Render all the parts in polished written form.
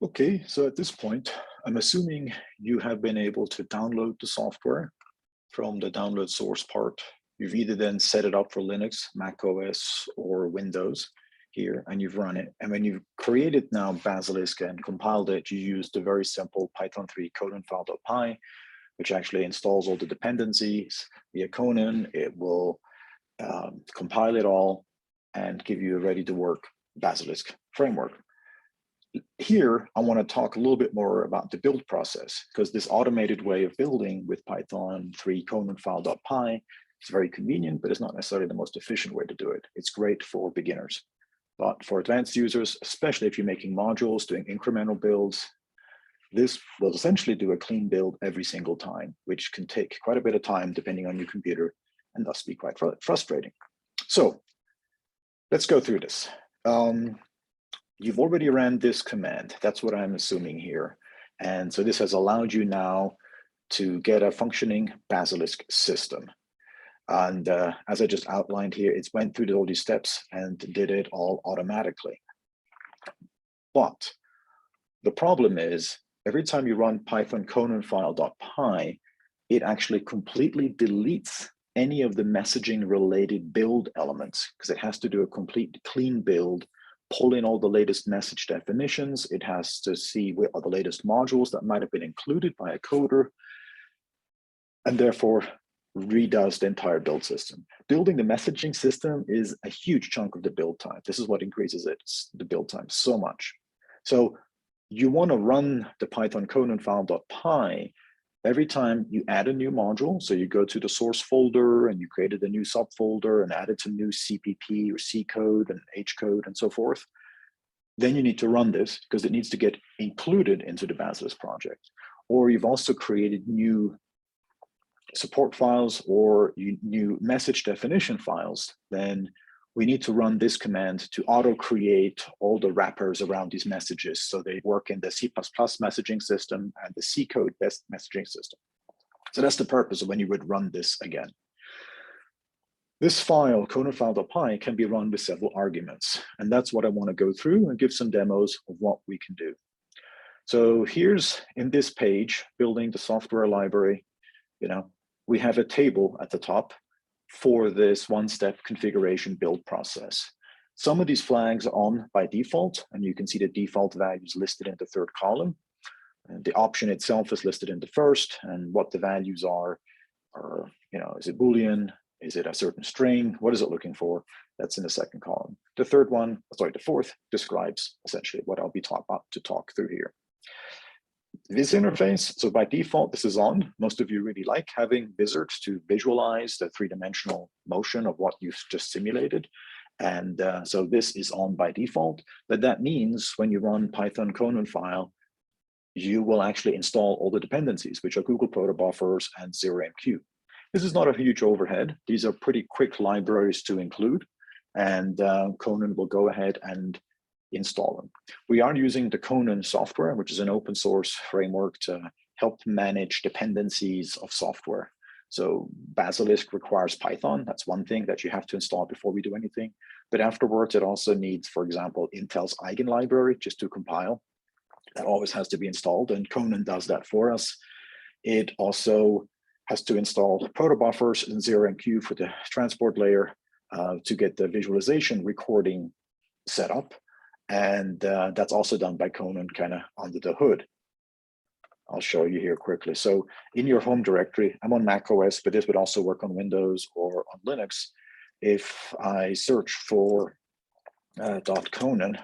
Okay, so at this point, I'm assuming you have been able to download the software from the download source part. You've either then set it up for Linux, Mac OS, or Windows here, and you've run it. And when you've created now Basilisk and compiled it, you use the very simple Python 3 conanfile.py, which actually installs all the dependencies via Conan. It will compile it all and give you a ready-to-work Basilisk framework. Here, I want to talk a little bit more about the build process, because this automated way of building with Python 3 conanfile.py is very convenient, but it's not necessarily the most efficient way to do it. It's great for beginners. But for advanced users, especially if you're making modules, doing incremental builds, this will essentially do a clean build every single time, which can take quite a bit of time depending on your computer and thus be quite frustrating. So let's go through this. You've already ran this command. That's what I'm assuming here. And so this has allowed you now to get a functioning Basilisk system. And as I just outlined here, it's went through all these steps and did it all automatically. But the problem is, every time you run python conanfile.py, it actually completely deletes any of the messaging related build elements, because it has to do a complete clean build, pull in all the latest message definitions. It has to see what are the latest modules that might have been included by a coder, and therefore redoes the entire build system. Building the messaging system is a huge chunk of the build time. This is what increases the build time so much. So you want to run the python conanfile.py every time you add a new module. So you go to the source folder and you created a new subfolder and added some new CPP or C code and H code and so forth. Then you need to run this because it needs to get included into the Basilisk project. Or you've also created new support files or new message definition files. Then we need to run this command to auto-create all the wrappers around these messages so they work in the C++ messaging system and the C code messaging system. So that's the purpose of when you would run this again. This file, conanfile.py, can be run with several arguments. And that's what I want to go through and give some demos of what we can do. So here's in this page, building the software library, we have a table at the top for this one-step configuration build process. Some of these flags are on by default, and you can see the default values listed in the third column. And the option itself is listed in the first, and what the values are, is it Boolean? Is it a certain string? What is it looking for? That's in the second column. The fourth describes essentially what I'll be about to talk through here. This interface, so by default, this is on. Most of you really like having wizards to visualize the three-dimensional motion of what you've just simulated. And so this is on by default, but that means when you run Python conanfile, you will actually install all the dependencies, which are Google protobufers and 0MQ. This is not a huge overhead. These are pretty quick libraries to include, and Conan will go ahead and install them. We are using the Conan software, which is an open source framework to help manage dependencies of software. So Basilisk requires Python. That's one thing that you have to install before we do anything. But afterwards, it also needs, for example, Intel's eigen library just to compile. That always has to be installed, and Conan does that for us. It also has to install protobuffers and 0MQ for the transport layer to get the visualization recording set up. And that's also done by Conan kind of under the hood. I'll show you here quickly. So in your home directory, I'm on Mac OS, but this would also work on Windows or on Linux. If I search for .conan,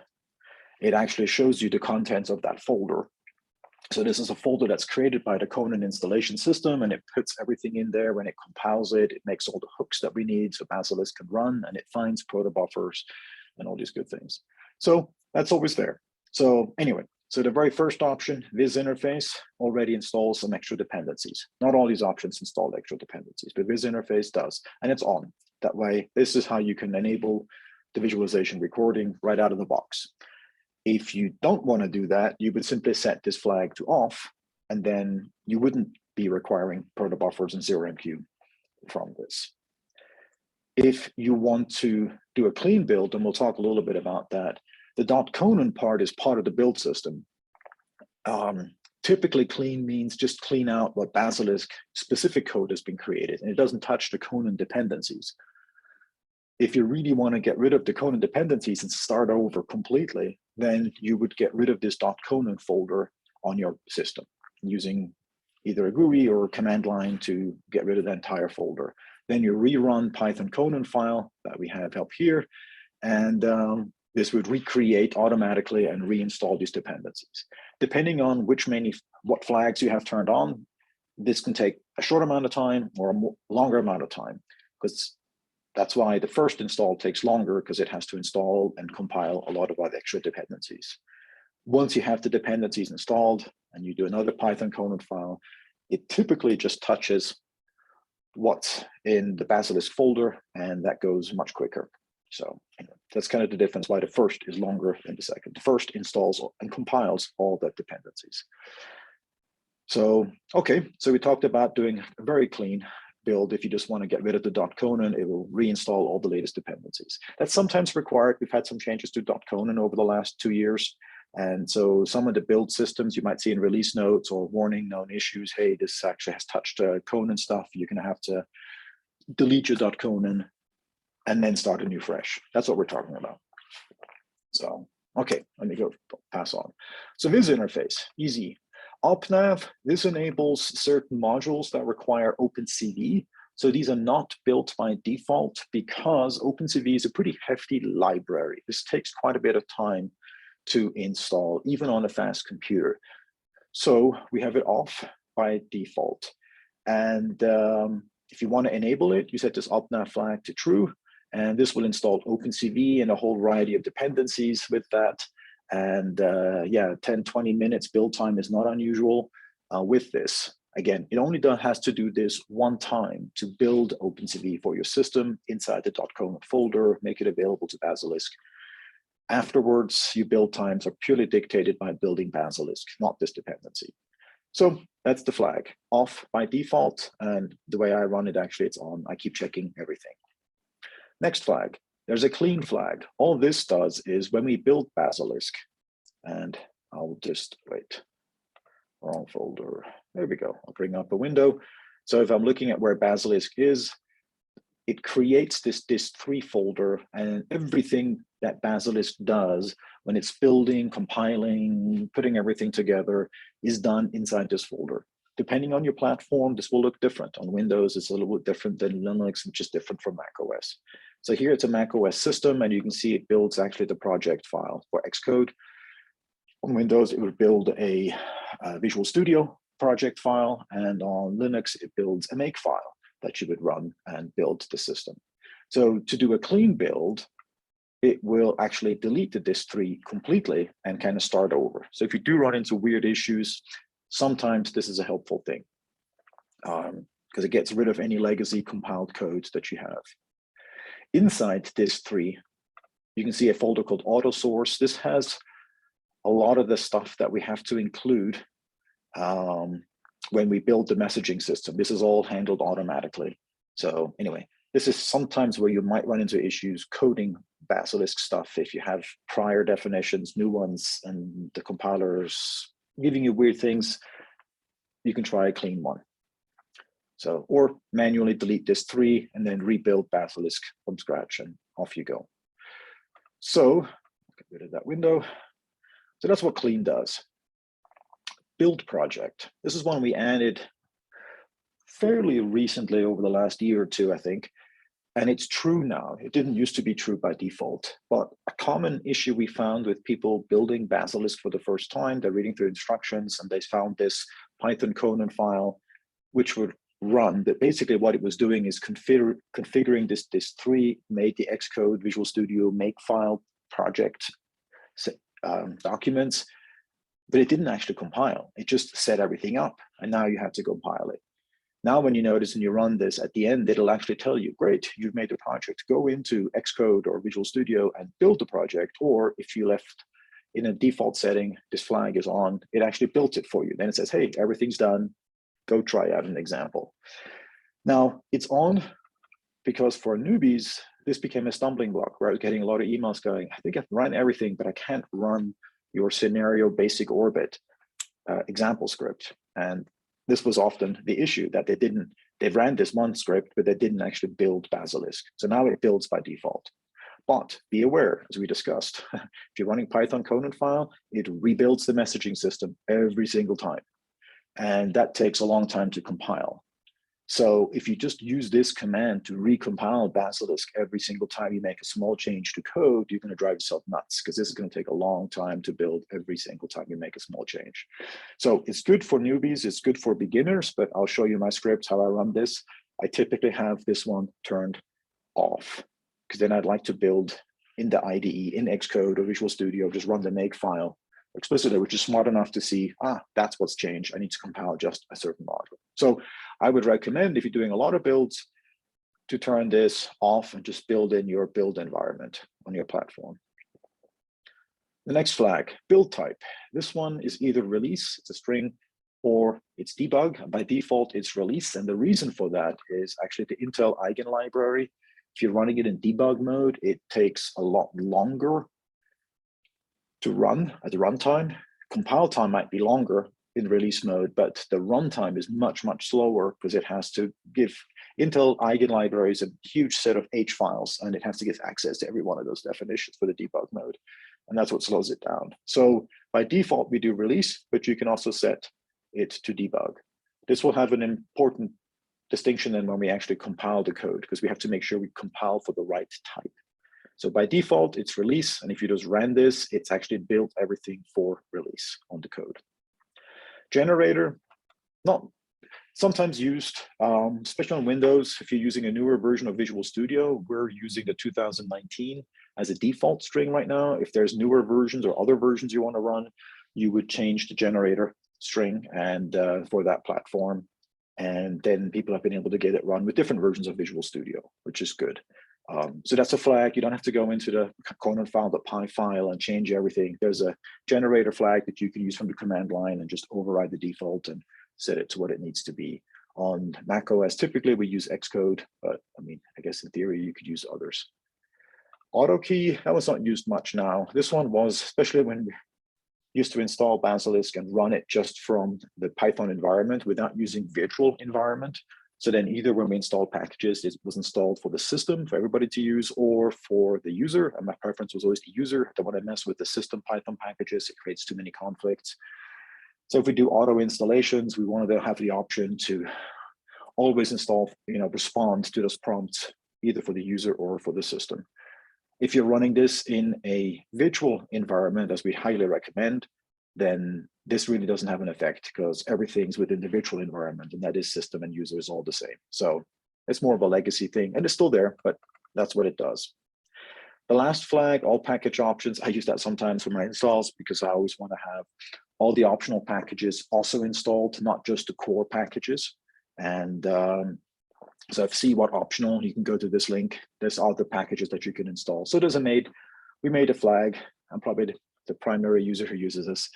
it actually shows you the contents of that folder. So this is a folder that's created by the Conan installation system, and it puts everything in there. When it compiles it, it makes all the hooks that we need so Basilisk can run, and it finds protobuffers and all these good things. So that's always there. So anyway, so the very first option, Viz interface, already installs some extra dependencies. Not all these options install extra dependencies, but Viz interface does, and it's on. That way, this is how you can enable the visualization recording right out of the box. If you don't want to do that, you would simply set this flag to off, and then you wouldn't be requiring protobuffers and 0MQ from this. If you want to do a clean build, and we'll talk a little bit about that, the .conan part is part of the build system. Typically clean means just clean out what Basilisk specific code has been created, and it doesn't touch the Conan dependencies. If you really want to get rid of the Conan dependencies and start over completely, then you would get rid of this .conan folder on your system using either a GUI or a command line to get rid of the entire folder. Then you rerun Python conanfile that we have up here, and this would recreate automatically and reinstall these dependencies. Depending on what flags you have turned on, this can take a short amount of time or a longer amount of time, because that's why the first install takes longer, because it has to install and compile a lot of other extra dependencies. Once you have the dependencies installed and you do another Python conanfile, it typically just touches what's in the Basilisk folder, and that goes much quicker. So that's kind of the difference why the first is longer than the second. The first installs and compiles all the dependencies. So, okay, so we talked about doing a very clean build. If you just want to get rid of the .conan, it will reinstall all the latest dependencies. That's sometimes required. We've had some changes to .conan over the last 2 years. And so some of the build systems you might see in release notes or warning known issues, hey, this actually has touched Conan stuff. You're going to have to delete your .conan and then start anew fresh. That's what we're talking about. So, okay, let me go pass on. So this interface, easy. OpNav, this enables certain modules that require OpenCV. So these are not built by default because OpenCV is a pretty hefty library. This takes quite a bit of time to install, even on a fast computer. So we have it off by default. And if you want to enable it, you set this OpNav flag to true, and this will install OpenCV and a whole variety of dependencies with that. And yeah, 10, 20 minutes build time is not unusual with this. Again, it only has to do this one time to build OpenCV for your system inside the .conan folder, make it available to Basilisk. Afterwards, your build times are purely dictated by building Basilisk, not this dependency. So that's the flag, off by default. And the way I run it, actually, it's on. I keep checking everything. Next flag, there's a clean flag. All this does is when we build Basilisk, and I'll just wait, wrong folder. There we go. I'll bring up a window. So if I'm looking at where Basilisk is, it creates this dist3 folder, and everything that Basilisk does when it's building, compiling, putting everything together is done inside this folder. Depending on your platform, this will look different. On Windows, it's a little bit different than Linux, which is different from macOS. So here it's a macOS system, and you can see it builds actually the project file for Xcode. On Windows, it would build a Visual Studio project file, and on Linux, it builds a make file that you would run and build the system. So to do a clean build, it will actually delete the dist3 completely and kind of start over. So if you do run into weird issues, sometimes this is a helpful thing because it gets rid of any legacy compiled code that you have. Inside dist3, you can see a folder called auto source. This has a lot of the stuff that we have to include when we build the messaging system. This is all handled automatically. So anyway, this is sometimes where you might run into issues coding Basilisk stuff if you have prior definitions, new ones, and the compiler's giving you weird things. You can try a clean one. So, or manually delete dist3 and then rebuild Basilisk from scratch, and off you go. So, get rid of that window. So that's what clean does. Build project. This is one we added fairly recently over the last year or two, I think. And it's true now. It didn't used to be true by default, but a common issue we found with people building Basilisk for the first time, they're reading through instructions and they found this Python conanfile, which would run, but basically what it was doing is configuring this dist3, made the Xcode Visual Studio makefile project documents, but it didn't actually compile. It just set everything up, and now you have to compile it. Now, when you notice and you run this, at the end, it'll actually tell you, great, you've made the project. Go into Xcode or Visual Studio and build the project. Or if you left in a default setting, this flag is on, it actually built it for you. Then it says, hey, everything's done. Go try out an example. Now, it's on because for newbies, this became a stumbling block where I was getting a lot of emails going, I think I've run everything, but I can't run your scenario basic orbit. example script. And this was often the issue, that they ran this one script, but they didn't actually build Basilisk. So now it builds by default. But be aware, as we discussed, if you're running Python conanfile, it rebuilds the messaging system every single time. And that takes a long time to compile. So if you just use this command to recompile Basilisk every single time you make a small change to code, you're going to drive yourself nuts, because this is going to take a long time to build every single time you make a small change. So it's good for newbies, it's good for beginners, but I'll show you my scripts, how I run this. I typically have this one turned off, because then I'd like to build in the IDE, in Xcode or Visual Studio, just run the make file explicitly, which is smart enough to see, that's what's changed. I need to compile just a certain module. So I would recommend, if you're doing a lot of builds, to turn this off and just build in your build environment on your platform. The next flag, build type. This one is either release, it's a string, or it's debug. By default, it's release. And the reason for that is actually the Intel eigen library. If you're running it in debug mode, it takes a lot longer to run at the runtime. Compile time might be longer in release mode, but the runtime is much, much slower, because it has to give Intel eigen libraries a huge set of H files, and it has to get access to every one of those definitions for the debug mode. And that's what slows it down. So by default, we do release, but you can also set it to debug. This will have an important distinction then when we actually compile the code, because we have to make sure we compile for the right type. So by default, it's release. And if you just ran this, it's actually built everything for release on the code. Generator, not sometimes used, especially on Windows. If you're using a newer version of Visual Studio, we're using the 2019 as a default string right now. If there's newer versions or other versions you want to run, you would change the generator string and for that platform. And then people have been able to get it run with different versions of Visual Studio, which is good. So that's a flag. You don't have to go into the conanfile.py file and change everything. There's a generator flag that you can use from the command line and just override the default and set it to what it needs to be. On macOS, typically we use Xcode, but I mean, I guess in theory you could use others. Auto key, that was not used much now. This one was, especially when we used to install Basilisk and run it just from the Python environment without using virtual environment. So then either when we installed packages, it was installed for the system for everybody to use, or for the user. And my preference was always the user. I don't want to mess with the system Python packages. It creates too many conflicts. So if we do auto installations, we wanted to have the option to always install, respond to those prompts, either for the user or for the system. If you're running this in a virtual environment, as we highly recommend, then this really doesn't have an effect, because everything's within the virtual environment, and that is system and user is all the same. So it's more of a legacy thing, and it's still there, but that's what it does. The last flag, all package options, I use that sometimes for my installs, because I always want to have all the optional packages also installed, not just the core packages. And so if see what optional, you can go to this link. There's other packages that you can install. So we made a flag. I'm probably the primary user who uses this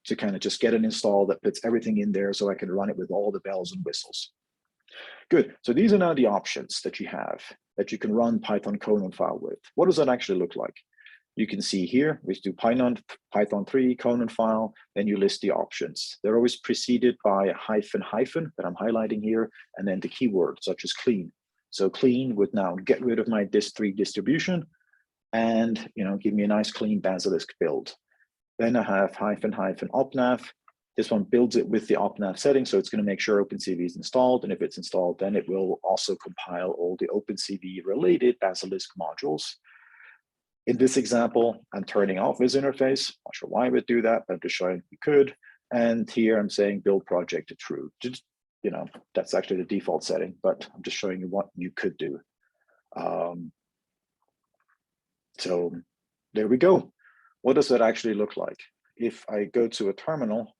to kind of just get an install that puts everything in there, so I can run it with all the bells and whistles. Good. So these are now the options that you have that you can run Python conanfile with. What does that actually look like? You can see here, we do Python 3, conanfile, then you list the options. They're always preceded by a hyphen that I'm highlighting here, and then the keyword such as clean. So clean would now get rid of my dist3 distribution and give me a nice clean Basilisk build. Then I have hyphen opnav. This one builds it with the opnav setting, so it's going to make sure OpenCV is installed, and if it's installed, then it will also compile all the OpenCV related Basilisk modules. In this example, I'm turning off this interface. Not sure why I would do that, but I'm just showing you could. And here I'm saying build project to true. Just, that's actually the default setting, but I'm just showing you what you could do. So there we go. What does that actually look like? If I go to a terminal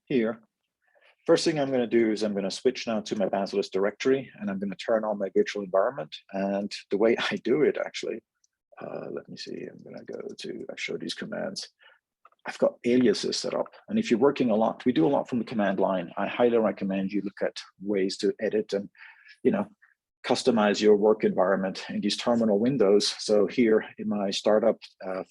here, first thing I'm going to do is I'm going to switch now to my Basilisk directory, and I'm going to turn on my virtual environment. And the way I do it actually, let me see, I'm going to go to, I show these commands. I've got aliases set up. And if you're working a lot, we do a lot from the command line. I highly recommend you look at ways to edit and, customize your work environment in these terminal windows. So here in my startup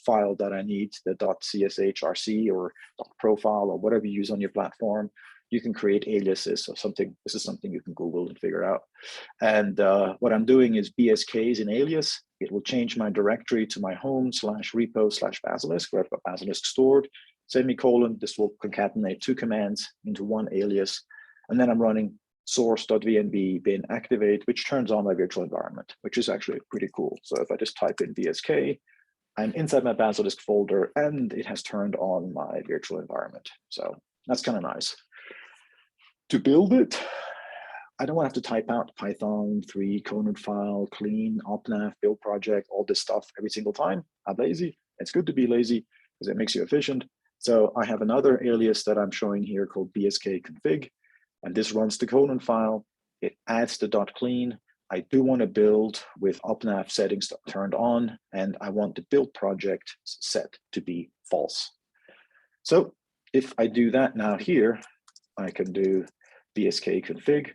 file that I need, the .cshrc or .profile or whatever you use on your platform, you can create aliases or something. This is something you can Google and figure out. And what I'm doing is BSK is an alias. It will change my directory to my home /repo/basilisk, where I've got basilisk stored, semicolon. This will concatenate 2 commands into 1 alias. And then I'm running source.vnb bin activate, which turns on my virtual environment, which is actually pretty cool. So if I just type in BSK, I'm inside my Basilisk folder and it has turned on my virtual environment. So that's kind of nice. To build it, I don't want to have to type out Python 3, conanfile, clean, opnav, build project, all this stuff every single time. I'm lazy. It's good to be lazy because it makes you efficient. So I have another alias that I'm showing here called bsk config. And this runs the conanfile. It adds the .clean. I do want to build with opnav settings turned on, and I want the build project set to be false. So if I do that now here, I can do bsk config.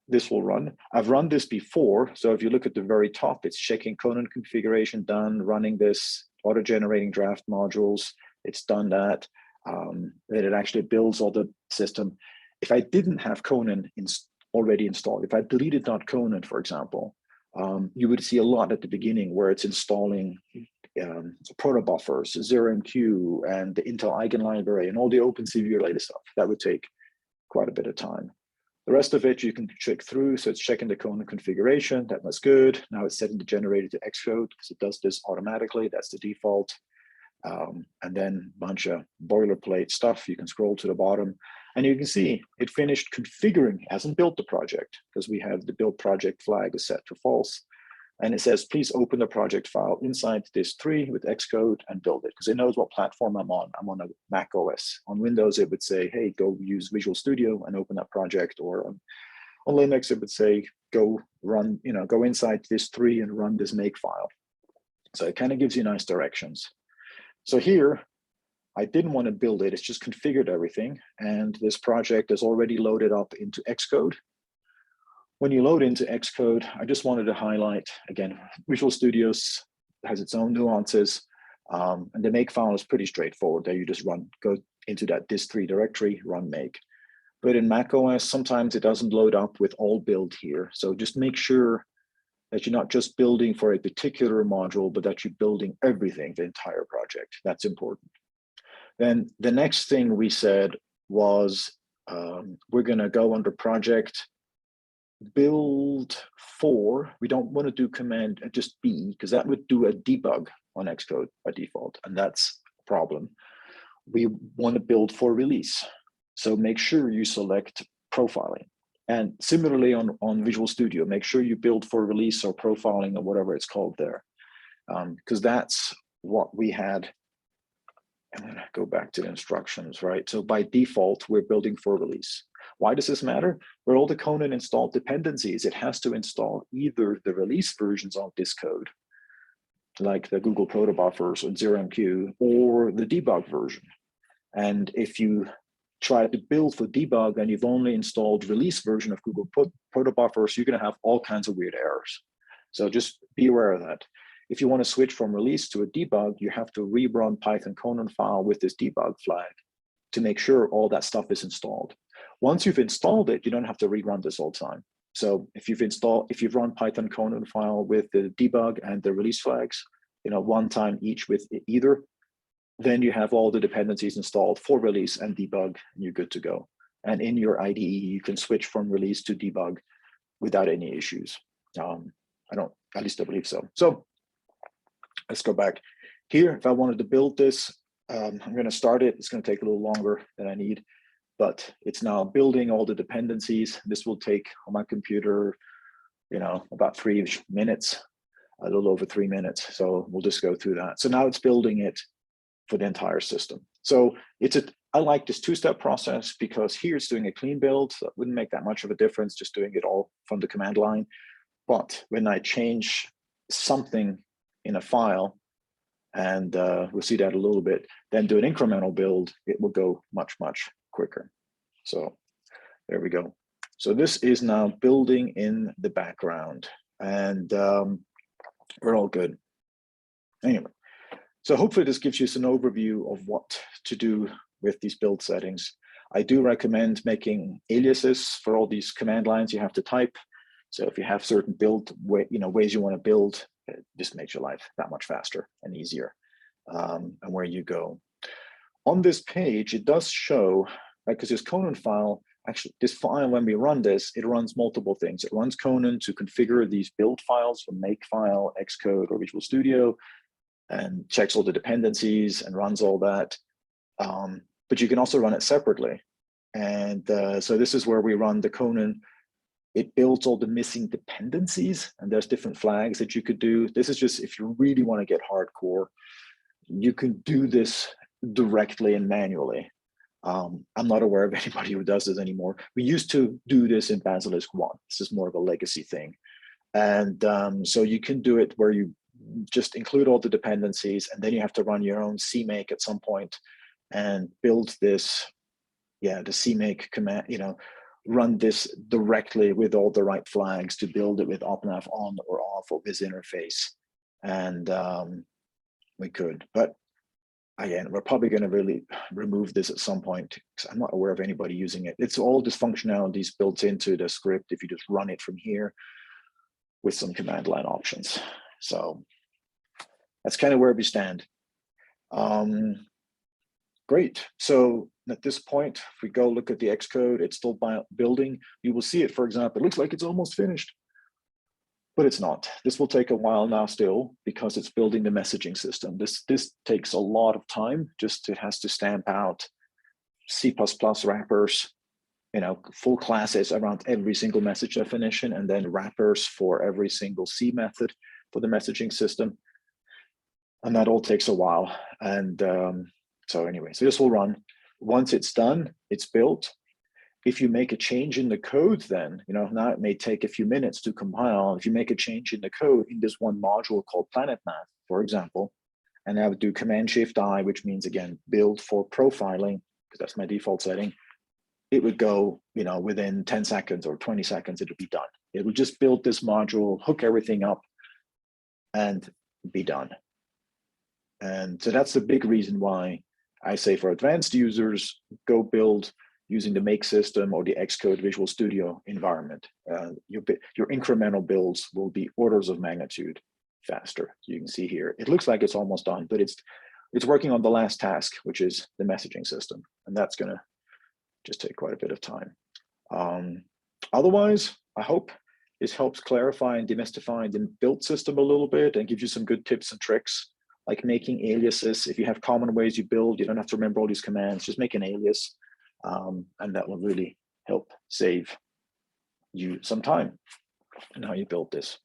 This will run. I've run this before. So if you look at the very top, it's checking Conan configuration done, running this, auto-generating draft modules. It's done that. Then it actually builds all the system. If I didn't have Conan already installed, if I deleted .conan, for example, you would see a lot at the beginning where it's installing protobuffers, 0MQ, and the Intel Eigenlibrary, and all the OpenCV related stuff. That would take quite a bit of time. The rest of it you can check through. So it's checking the Conan configuration. That was good. Now it's setting the generator to Xcode because it does this automatically. That's the default. And then a bunch of boilerplate stuff. You can scroll to the bottom and you can see it finished configuring. It hasn't built the project because we have the build project flag is set to false. And it says, please open the project file inside this tree with Xcode and build it because it knows what platform I'm on. I'm on a Mac OS. On Windows, it would say, hey, go use Visual Studio and open that project. Or on Linux, it would say, go run, go inside this tree and run this make file. So it kind of gives you nice directions. So here, I didn't want to build it. It's just configured everything. And this project is already loaded up into Xcode. When you load into Xcode, I just wanted to highlight, again, Visual Studio has its own nuances. And the make file is pretty straightforward. There you just go into that dist3 directory, run make. But in macOS, sometimes it doesn't load up with all build here. So just make sure that you're not just building for a particular module, but that you're building everything, the entire project. That's important. Then the next thing we said was we're going to go under project build for. We don't want to do command just B because that would do a debug on Xcode by default, and that's a problem. We want to build for release. So make sure you select profiling. And similarly on Visual Studio, make sure you build for release or profiling or whatever it's called there. Because that's what we had. I'm going to go back to the instructions, right? So by default, we're building for release. Why does this matter? Where all the Conan installed dependencies, it has to install either the release versions of this code, like the Google protobuffers and 0MQ, or the debug version. And if you try to build for debug and you've only installed release version of Google protobuffers, you're going to have all kinds of weird errors. So just be aware of that. If you want to switch from release to a debug, you have to rerun Python conanfile with this debug flag to make sure all that stuff is installed. Once you've installed it, you don't have to rerun this all the time. So if you've run Python conanfile with the debug and the release flags, one time each with either, then you have all the dependencies installed for release and debug, and you're good to go. And in your IDE, you can switch from release to debug without any issues. At least I believe so. So let's go back here. If I wanted to build this, I'm going to start it. It's going to take a little longer than I need, but it's now building all the dependencies. This will take on my computer, about 3 minutes, a little over 3 minutes. So we'll just go through that. So now it's building it for the entire system. So I like this two-step process because here it's doing a clean build. So it wouldn't make that much of a difference just doing it all from the command line. But when I change something in a file, and we'll see that a little bit, then do an incremental build, it will go much, much quicker. So there we go. So this is now building in the background, and we're all good. Anyway, so hopefully this gives you an overview of what to do with these build settings. I do recommend making aliases for all these command lines you have to type. So if you have certain build ways you want to build, it just makes your life that much faster and easier. And where you go. On this page, it does show, because this Conan file, actually this file, when we run this, it runs multiple things. It runs Conan to configure these build files from Makefile, Xcode, or Visual Studio, and checks all the dependencies and runs all that. But you can also run it separately. And so this is where we run the Conan. It builds all the missing dependencies, and there's different flags that you could do. This is just if you really want to get hardcore, you can do this directly and manually. I'm not aware of anybody who does this anymore. We used to do this in Basilisk 1. This is more of a legacy thing. And so you can do it where you just include all the dependencies, and then you have to run your own CMake at some point and build this, the CMake command, run this directly with all the right flags to build it with opnav on or off or this interface. And we could, but again, we're probably going to really remove this at some point because I'm not aware of anybody using it. It's all this functionalities built into the script if you just run it from here with some command line options. So that's kind of where we stand. Great. So at this point, if we go look at the Xcode, it's still building. You will see it, for example, it looks like it's almost finished, but it's not. This will take a while now still because it's building the messaging system. This takes a lot of time. Just it has to stamp out C++ wrappers, full classes around every single message definition, and then wrappers for every single C method for the messaging system. And that all takes a while. And so anyway, so this will run. Once it's done, it's built. If you make a change in the code, then, now it may take a few minutes to compile. If you make a change in the code in this one module called PlanetMath, for example, and I would do Command-Shift-I, which means, again, build for profiling, because that's my default setting, it would go, within 10 seconds or 20 seconds, it would be done. It would just build this module, hook everything up, and be done. And so that's the big reason why I say for advanced users, go build using the Make system or the Xcode Visual Studio environment. Your incremental builds will be orders of magnitude faster. You can see here, it looks like it's almost done, but it's working on the last task, which is the messaging system. And that's gonna just take quite a bit of time. Otherwise, I hope this helps clarify and demystify the build system a little bit and gives you some good tips and tricks, like making aliases. If you have common ways you build, you don't have to remember all these commands, just make an alias. And that will really help save you some time in how you build this.